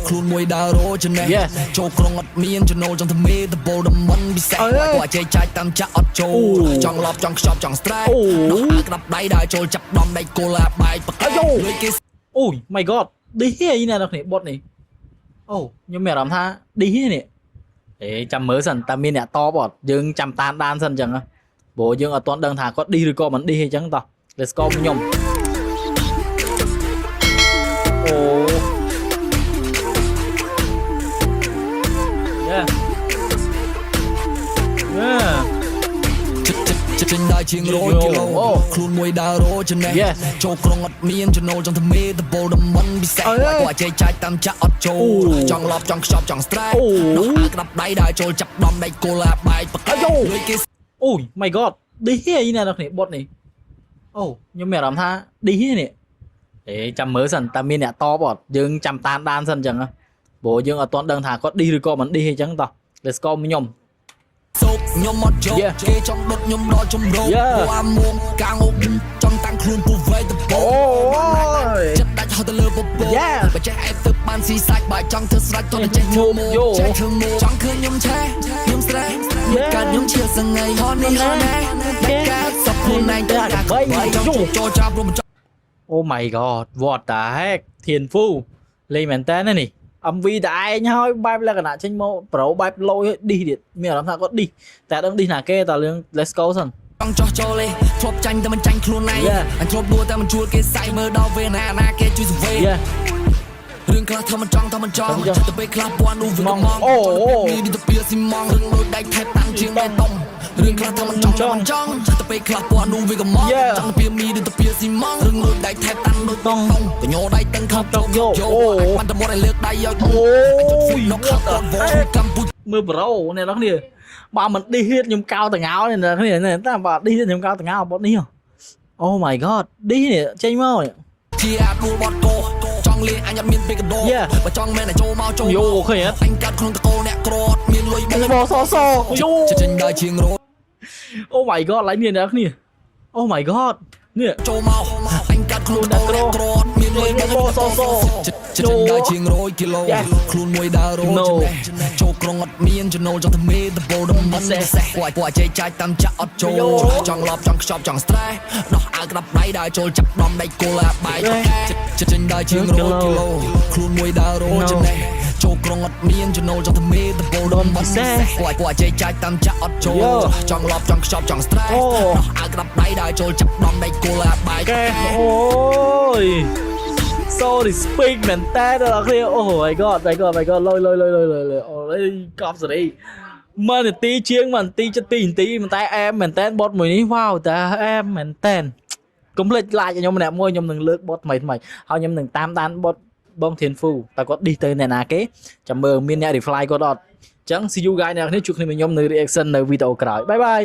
ខ្លួនមួយដើររោចំណេះចូលក្រុងអត់មានចំណូលចង់ទៅមេដបូលដំមិនពិសេសគាត់ចេះចាយតាមចាក់អត់ចូលចង់ឡប់ចង់ខ្ចប់ចង់ stress នោះអាក្តាប់ដៃដើរចូលចាប់ដំដៃគោលអាបាយបកលុយគេអូយ my god ឌីហេនេះណានេះបត់នេះអូខ្ញុំមានអារម្មណ៍ថាឌីហេនេះចាំមើលសិនតើមានអ្នកតបអត់យើងចាំតាមដានសិនអញ្ចឹងព្រោះយើងអត់ទាន់ដឹងថាគាត់ឌីឬក៏មិនឌីអញ្ចឹងតោះ let's go ខ្ញុំអូ ចេញដើរជាង100 គីឡូខ្លួនមួយដើររោចំណេះចូលក្រុងអត់មានចំណូលចង់ទៅមេដបូលដំមិនពិសេសគាត់ចេះចាយតាមចាក់អត់ចូលចង់ឡប់ចង់ខ្ចប់ចង់ stress នោះអាក្តាប់ដៃដើរចូលចាប់ដំដៃគោលអាបាយបកលុយគេអូយ my god ឌីហេនេះណានេះបត់នេះអូខ្ញុំមានអារម្មណ៍ថាឌីហេនេះចាំមើលសិនតើមានអ្នកតបអត់យើងចាំតាមដានសិនអញ្ចឹងព្រោះយើងអត់ទាន់ដឹងថាគាត់ឌីឬក៏មិនឌីអញ្ចឹងតោះ let's go ខ្ញុំសូកខ្ញុំអត់យកគេចង់ដុតខ្ញុំដល់ជំរងពួកអាមួងកាងអូចង់តាំងខ្លួនពូវៃទៅអូយចិត្តដាច់ហត់ទៅលើពពកបើចេះអែបទៅបានស៊ីសាច់បើចង់ធ្វើស្រេចទៅចេះធ្វើមកចេះធ្វើមកចង់ឃើញខ្ញុំឆេះខ្ញុំ stress កាត់ខ្ញុំជាសងៃហននេះហនណាកាត់សពខ្លួនឯងទៅដាក់បីចង់ចូលចាប់រួមចង់ Oh my god what the heck ធានហ្វូលេងមែនតើនេះMV តែឯងហើយបែបលក្ខណៈចេញមកប្រូបែបលយឌីទៀតមានអារម្មណ៍ថាគាត់ឌីតែដឹងឌីណាគេតើរឿង let's go សិនចង់ចោះចូលទេធ្លាប់ចាញ់តែមិនចាញ់ខ្លួនឯងអញធ្លាប់ដួលតែមិនជួលគេសាយមើលដល់វេណាគេជួយសវេរឿងខ្លះធ្វើមិនចង់ទៅពេលខ្លះពាន់នោះវាកំងមានទៅពីស៊ីម៉ងរឿងដូចដៃថែបតាំងជាងបេតុងរឿងខ្លះធ្វើមិនចង់ទៅពេលខ្លះពាន់នោះវាកំងចង់ពីមីទៅពីស៊ីម៉ងរឿងដូចដៃថែបតាំងដូចបងកញោដៃតឹងខំទៅយកបានតែមកឲ្យលើកដៃយកអូយនោះខាត់អត់វកម្ពុជាមើលប្រូអ្នកនរគ្នាបើមិនឌីហៀតខ្ញុំកោតងោនេះអ្នកគ្នាតែបើឌីហៀតខ្ញុំកោតងោបត់នេះ Oh my god ឌីនេះចេញមកជាអាដួលបត់កោចង់លេងអញអត់មានពេកដោបើចង់មែនតែចូលមកចូលយោឃើញអញកាត់ក្នុងតកោអ្នកក្រត់មានលុយបោសសយោចេញដើរជាងរត់ Oh my god ឡើយនេះអ្នកគ្នា Oh my god នេះចូលមកអញកាត់ខ្លួនអ្នកក្រត់មានលុយបោសសចេញដើរជាង100 គីឡូខ្លួនមួយដើររត់ចូលក្រុងអត់មានចំណូលចង់ទៅមេដបូលដំមិនពិសេសគាត់ចេះចាយតាមចាក់អត់ចូលចង់ឡប់ចង់ខ្ចប់ចង់ stress ដោះអាវក្តាប់ដៃដើរចូលចាប់ដំដៃគោលអាបាយចេញដើរជាង100 គីឡូខ្លួនមួយដើររត់ចំណេះចូលក្រុងអត់មានចំណូលចង់ទៅមេដបូលដំមិនពិសេសគាត់ចេះចាយតាមចាក់អត់ចូលចង់ឡប់ចង់ខ្ចប់ចង់ stress ដោះអាវក្តាប់ដៃដើរចូលចាប់ដំដៃគោលអាបាយអូយso speak មែនតើដល់គ្នា Oh my god លយអូយកប់សេរី1នាទីជាង1នាទីជិត2នាទីតែអែមមែនតើបត់មួយនេះវ៉ាវតើអែមមែនតើកុំភ្លេច like ខ្ញុំម្នាក់មួយខ្ញុំនឹងលើកបត់ថ្មីហើយខ្ញុំនឹងតាមដានបត់បងធានហ្វូតើគាត់ឌីទៅអ្នកណាគេចាំមើលមានអ្នក reply គាត់អត់អញ្ចឹង see you guys អ្នកនេះជួបគ្នាខ្ញុំនៅ reaction នៅវីដេអូក្រោយ bye bye